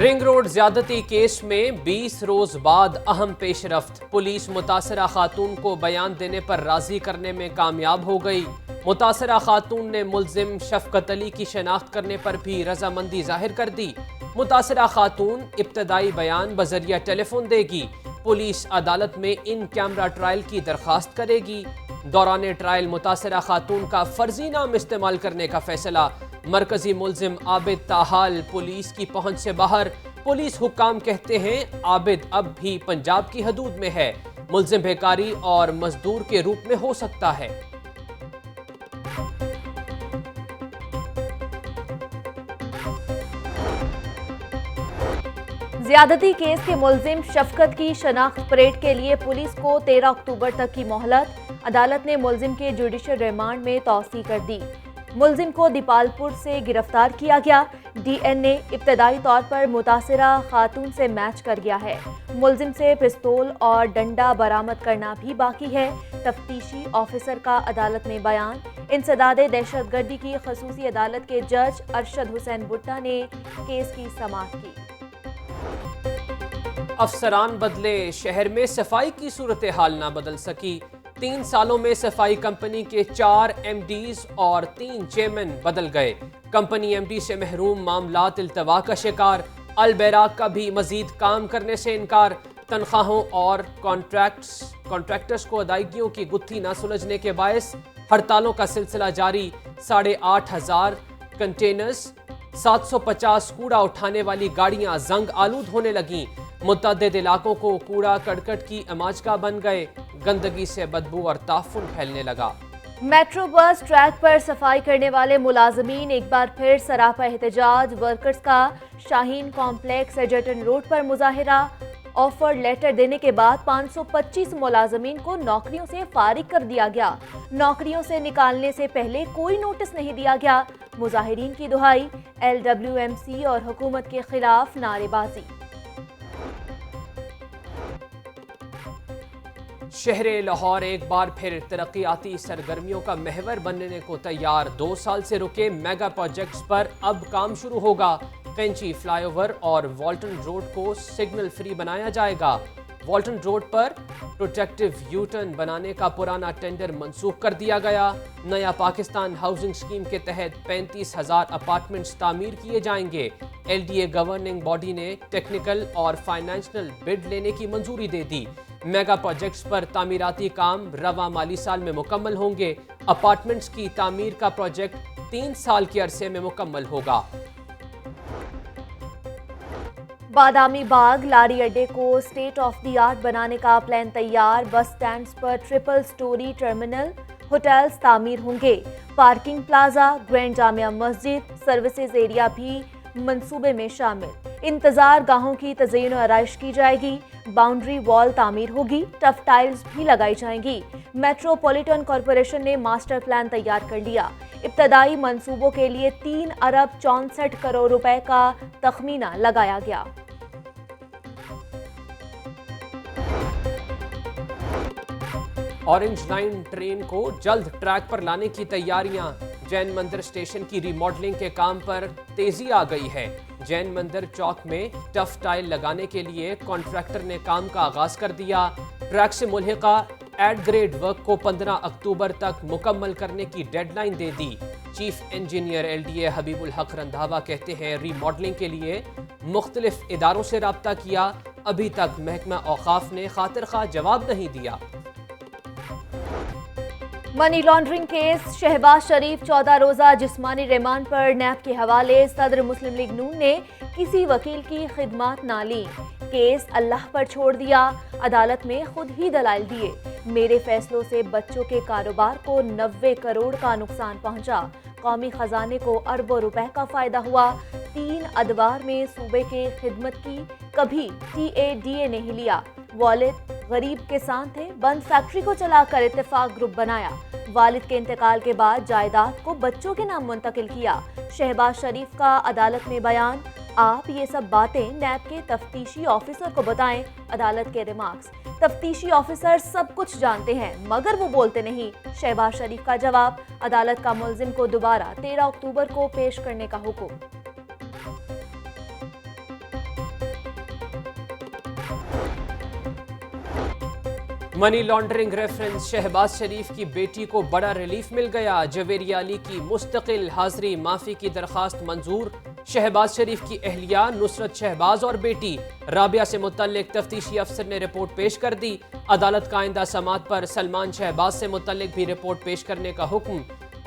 Ring road زیادتی case میں 20 روز بعد اہم پیش رفت، پولیس متاثرہ خاتون کو بیان دینے پر راضی کرنے میں کامیاب ہو گئی۔ متاثرہ خاتون نے ملزم شفقت علی کی شناخت کرنے پر بھی رضامندی ظاہر کر دی۔ متاثرہ خاتون ابتدائی بیان بذریعہ ٹیلی فون دے گی۔ پولیس عدالت میں ان کیمرہ ٹرائل کی درخواست کرے گی۔ دوران ٹرائل متاثرہ خاتون کا فرضی نام استعمال کرنے کا فیصلہ۔ مرکزی ملزم عابد تاحال پولیس کی پہنچ سے باہر۔ پولیس حکام کہتے ہیں عابد اب بھی پنجاب کی حدود میں ہے، ملزم بھیکاری اور مزدور کے روپ میں ہو سکتا ہے۔ زیادتی کیس کے ملزم شفقت کی شناخت پریڈ کے لیے پولیس کو 13 اکتوبر تک کی مہلت۔ عدالت نے ملزم کے جوڈیشل ریمانڈ میں توسیع کر دی۔ ملزم کو دیپال پور سے گرفتار کیا گیا۔ ڈی این اے ابتدائی طور پر متاثرہ خاتون سے میچ کر گیا ہے۔ ملزم سے پستول اور ڈنڈا برآمد کرنا بھی باقی ہے۔ تفتیشی آفیسر کا عدالت میں بیان۔ انسداد دہشت گردی کی خصوصی عدالت کے جج ارشد حسین بھٹا نے کیس کی سماعت کی۔ افسران بدلے، شہر میں صفائی کی صورتحال نہ بدل سکی۔ 3 سالوں میں صفائی کمپنی کے 4 ایم ڈیز اور 3 چیئرمین بدل گئے۔ کمپنی ایم ڈی سے محروم، معاملات التوا کا شکار۔ البیراک کا بھی مزید کام کرنے سے انکار۔ تنخواہوں اور کانٹریکٹرز کو ادائیگیوں کی گتھی نہ سلجھنے کے باعث ہڑتالوں کا سلسلہ جاری۔ 8,500 کنٹینرز، 750 کوڑا اٹھانے والی گاڑیاں زنگ آلود ہونے لگیں۔ متعدد علاقوں کو کوڑا کرکٹ کی اماجگاہ بن گئے۔ گندگی سے بدبو اور تعفن پھیلنے لگا۔ میٹرو بس ٹریک پر صفائی کرنے والے ملازمین ایک بار پھر سراپا احتجاج۔ ورکرز کا شاہین کمپلیکس ایجرٹن روڈ پر مظاہرہ۔ آفر لیٹر دینے کے بعد 525 ملازمین کو نوکریوں سے فارغ کر دیا گیا۔ نوکریوں سے نکالنے سے پہلے کوئی نوٹس نہیں دیا گیا۔ مظاہرین کی دہائی، LWMC اور حکومت کے خلاف نعرے بازی۔ شہر لاہور ایک بار پھر ترقیاتی سرگرمیوں کا محور بننے کو تیار۔ 2 سال سے رکے میگا پروجیکٹس پر اب کام شروع ہوگا۔ کینچی فلائی اوور اور والٹن روڈ کو سگنل فری بنایا جائے گا۔ والٹن روڈ پر پروٹیکٹیو یو ٹرن بنانے کا پرانا ٹینڈر منسوخ کر دیا گیا۔ نیا پاکستان ہاؤسنگ سکیم کے تحت 35,000 اپارٹمنٹس تعمیر کیے جائیں گے۔ LDA گورننگ باڈی نے ٹیکنیکل اور فائنینشل بڈ لینے کی منظوری دے دی۔ میگا پروجیکٹس پر تعمیراتی کام رواں مالی سال میں مکمل ہوں گے۔ اپارٹمنٹس کی تعمیر کا پروجیکٹ 3 سال کے عرصے میں مکمل ہوگا۔ بادامی باغ لاری اڈے کو اسٹیٹ آف دی آرٹ بنانے کا پلان تیار۔ بس سٹینڈز پر 3 سٹوری ٹرمینل، ہوٹلز تعمیر ہوں گے۔ پارکنگ پلازا، گرینڈ جامعہ مسجد، سروسز ایریا بھی منصوبے میں شامل۔ انتظار گاہوں کی تزئین و آرائش کی جائے گی۔ باؤنڈری وال تعمیر ہوگی۔ ٹف ٹائلز بھی لگائی جائیں گی۔ میٹروپولیٹن کارپوریشن نے ماسٹر پلان تیار کر لیا۔ ابتدائی منصوبوں کے لیے 3 ارب 64 کروڑ روپے کا تخمینہ لگایا گیا۔ اورنج لائن ٹرین کو جلد ٹریک پر لانے کی تیاریاں۔ جین مندر اسٹیشن کی ری ماڈلنگ کے کام پر تیزی آ گئی ہے۔ جین مندر چوک میں ٹف ٹائل لگانے کے لیے کانٹریکٹر نے کام کا آغاز کر دیا۔ ٹریک سے ملحقہ ایڈ گریڈ ورک کو 15 اکتوبر تک مکمل کرنے کی ڈیڈ لائن دے دی۔ چیف انجینئر LDA حبیب الحق رندھاوا کہتے ہیں ری ماڈلنگ کے لیے مختلف اداروں سے رابطہ کیا، ابھی تک محکمہ اوقاف نے خاطر خواہ جواب نہیں دیا۔ منی لانڈرنگ کیس، شہباز شریف 14 روزہ جسمانی ریمانڈ پر نیب کے حوالے۔ صدر مسلم لیگ نون نے کسی وکیل کی خدمات نہ لیں۔ کیس اللہ پر چھوڑ دیا، عدالت میں خود ہی دلائل دیے۔ میرے فیصلوں سے بچوں کے کاروبار کو 90 کروڑ کا نقصان پہنچا، قومی خزانے کو اربوں روپے کا فائدہ ہوا۔ 3 ادوار میں صوبے کے خدمت کی، کبھی TADA نہیں لیا۔ والد غریب کے ساتھ تھے، بند فیکٹری کو چلا کر اتفاق گروپ بنایا۔ والد کے انتقال کے بعد جائیداد کو بچوں کے نام منتقل کیا۔ شہباز شریف کا عدالت میں بیان، آپ یہ سب باتیں نیب کے تفتیشی آفیسر کو بتائیں۔ عدالت کے ریمارکس، تفتیشی آفیسر سب کچھ جانتے ہیں مگر وہ بولتے نہیں۔ شہباز شریف کا جواب، عدالت کا ملزم کو دوبارہ 13 اکتوبر کو پیش کرنے کا حکم۔ منی لانڈرنگ ریفرنس شہباز شریف کی بیٹی کو بڑا ریلیف مل گیا، جویریہ علی کی مستقل حاضری معافی کی درخواست منظور۔ شہباز شریف کی اہلیہ نصرت شہباز اور بیٹی رابعہ سے متعلق تفتیشی افسر نے رپورٹ پیش کر دی۔ عدالت کا آئندہ سماعت پر سلمان شہباز سے متعلق بھی رپورٹ پیش کرنے کا حکم۔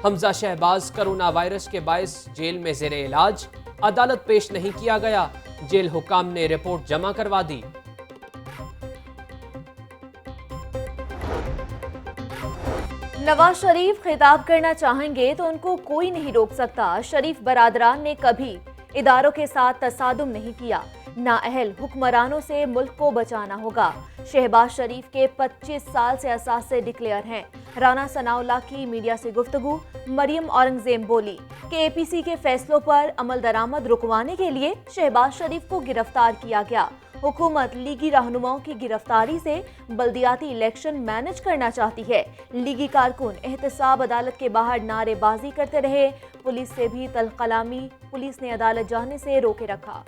حمزہ شہباز کرونا وائرس کے باعث جیل میں زیر علاج، عدالت پیش نہیں کیا گیا، جیل حکام نے رپورٹ جمع کروا دی۔ نواز شریف خطاب کرنا چاہیں گے تو ان کو کوئی نہیں روک سکتا۔ شریف برادران نے کبھی اداروں کے ساتھ تصادم نہیں کیا، نااہل حکمرانوں سے ملک کو بچانا ہوگا۔ شہباز شریف کے 25 سال سے اثاثے ڈکلیئر ہیں۔ رانا ثناء اللہ کی میڈیا سے گفتگو، مریم اورنگزیب بولی کہ اے پی سی کے فیصلوں پر عمل درآمد رکوانے کے لیے شہباز شریف کو گرفتار کیا گیا۔ حکومت لیگی رہنماؤں کی گرفتاری سے بلدیاتی الیکشن مینج کرنا چاہتی ہے۔ لیگی کارکن احتساب عدالت کے باہر نعرے بازی کرتے رہے، پولیس سے بھی تلخ کلامی، پولیس نے عدالت جانے سے روکے رکھا۔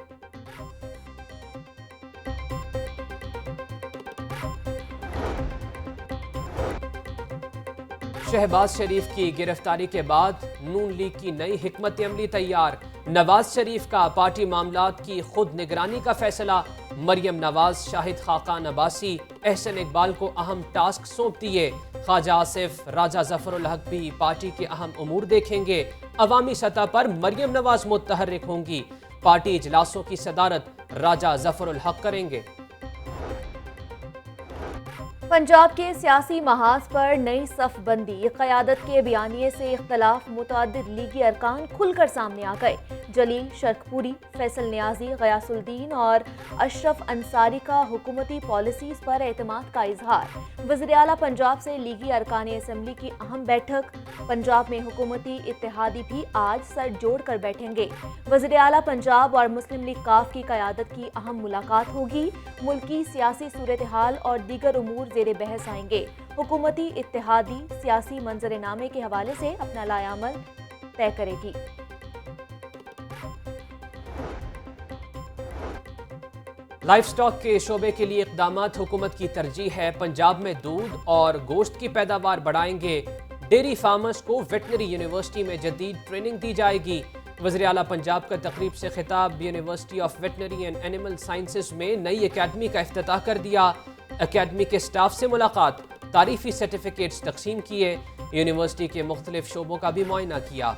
شہباز شریف کی گرفتاری کے بعد نون لیگ کی نئی حکمت عملی تیار، نواز شریف کا پارٹی معاملات کی خود نگرانی کا فیصلہ، مریم نواز، شاہد خاقان عباسی، احسن اقبال کو اہم ٹاسک سونپ دیے، خواجہ آصف، راجہ ظفر الحق بھی پارٹی کے اہم امور دیکھیں گے، عوامی سطح پر مریم نواز متحرک ہوں گی، پارٹی اجلاسوں کی صدارت راجہ ظفر الحق کریں گے۔ پنجاب کے سیاسی محاذ پر نئی صف بندی، قیادت کے بیانیے سے اختلاف، متعدد لیگی ارکان کھل کر سامنے آ گئے۔ جلیل شرکپوری، فیصل نیازی، غیاث الدین اور اشرف انصاری کا حکومتی پالیسیز پر اعتماد کا اظہار۔ وزیر اعلیٰ پنجاب سے لیگی ارکان اسمبلی کی اہم بیٹھک، پنجاب میں حکومتی اتحادی بھی آج سر جوڑ کر بیٹھیں گے۔ وزیر اعلیٰ پنجاب اور مسلم لیگ کاف کی قیادت کی اہم ملاقات ہوگی، ملکی سیاسی صورتحال اور دیگر امور زیر بحث آئیں گے۔ حکومتی اتحادی سیاسی منظر نامے کے حوالے سے اپنا لائحہ عمل طے کرے گی۔ لائف سٹاک کے شعبے کے لیے اقدامات حکومت کی ترجیح ہے، پنجاب میں دودھ اور گوشت کی پیداوار بڑھائیں گے، ڈیری فارمرز کو ویٹنری یونیورسٹی میں جدید ٹریننگ دی جائے گی۔ وزیر اعلیٰ پنجاب کا تقریب سے خطاب، university of veterinary and animal sciences میں نئی اکیڈمی کا افتتاح کر دیا، اکیڈمی کے سٹاف سے ملاقات، تعریفی سرٹیفکیٹس تقسیم کیے، یونیورسٹی کے مختلف شعبوں کا بھی معائنہ کیا۔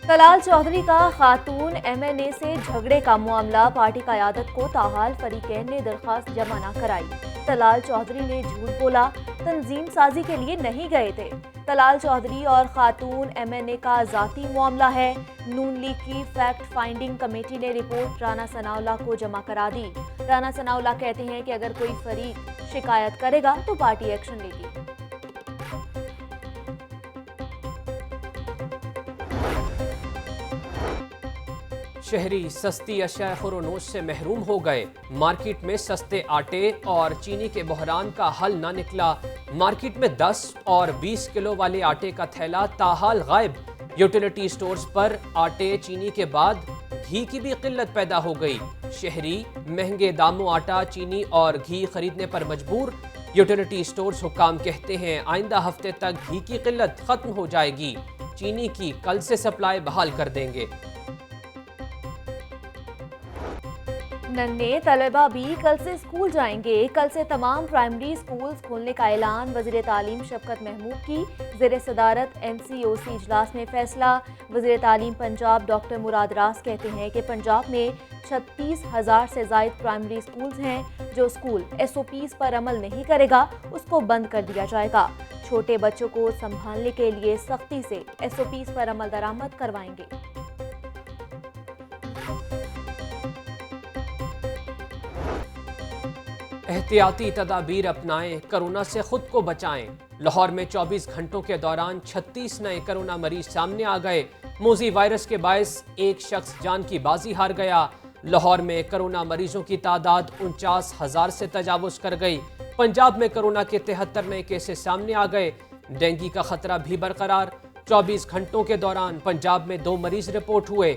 طلال چودھری کا خاتون ایم این اے سے جھگڑے کا معاملہ، پارٹی قیادت کو تاحال فریقین نے درخواست جمع نہ کرائی۔ طلال چودھری نے جھوٹ بولا، تنظیم سازی کے لیے نہیں گئے تھے۔ طلال چودھری اور خاتون ایم این اے کا ذاتی معاملہ ہے۔ نون لیگ کی فیکٹ فائنڈنگ کمیٹی نے رپورٹ رانا ثناء اللہ کو جمع کرا دی۔ رانا ثناء اللہ کہتے ہیں کہ اگر کوئی فریق شکایت کرے گا تو پارٹی ایکشن لے گی۔ شہری سستی اشیاء خورونوش سے محروم ہو گئے، مارکیٹ میں سستے آٹے اور چینی کے بحران کا حل نہ نکلا، مارکیٹ میں 10 اور 20 کلو والے آٹے کا تھیلا تاحال غائب، یوٹیلیٹی سٹورز پر آٹے چینی کے بعد گھی کی بھی قلت پیدا ہو گئی، شہری مہنگے داموں آٹا چینی اور گھی خریدنے پر مجبور، یوٹیلیٹی سٹورز حکام کہتے ہیں آئندہ ہفتے تک گھی کی قلت ختم ہو جائے گی، چینی کی کل سے سپلائی بحال کر دیں گے۔ ننھے طلبہ بھی کل سے اسکول جائیں گے، کل سے تمام پرائمری اسکولز کھولنے کا اعلان، وزیر تعلیم شفقت محمود کی زیر صدارت این سی او سی اجلاس میں فیصلہ۔ وزیر تعلیم پنجاب ڈاکٹر مراد راز کہتے ہیں کہ پنجاب میں 36,000 سے زائد پرائمری اسکولز ہیں، جو اسکول ایس او پیز پر عمل نہیں کرے گا اس کو بند کر دیا جائے گا، چھوٹے بچوں کو سنبھالنے کے لیے سختی سے ایس او پیز پر عمل درآمد کروائیں گے۔ احتیاطی تدابیر اپنائیں، کرونا سے خود کو بچائیں۔ لاہور میں 24 گھنٹوں کے دوران 36 نئے کرونا مریض سامنے آ گئے، موذی وائرس کے باعث ایک شخص جان کی بازی ہار گیا۔ لاہور میں کرونا مریضوں کی تعداد 49,000 سے تجاوز کر گئی۔ پنجاب میں کرونا کے 73 نئے کیسز سامنے آ گئے، ڈینگی کا خطرہ بھی برقرار۔ 24 گھنٹوں کے دوران پنجاب میں 2 مریض رپورٹ ہوئے،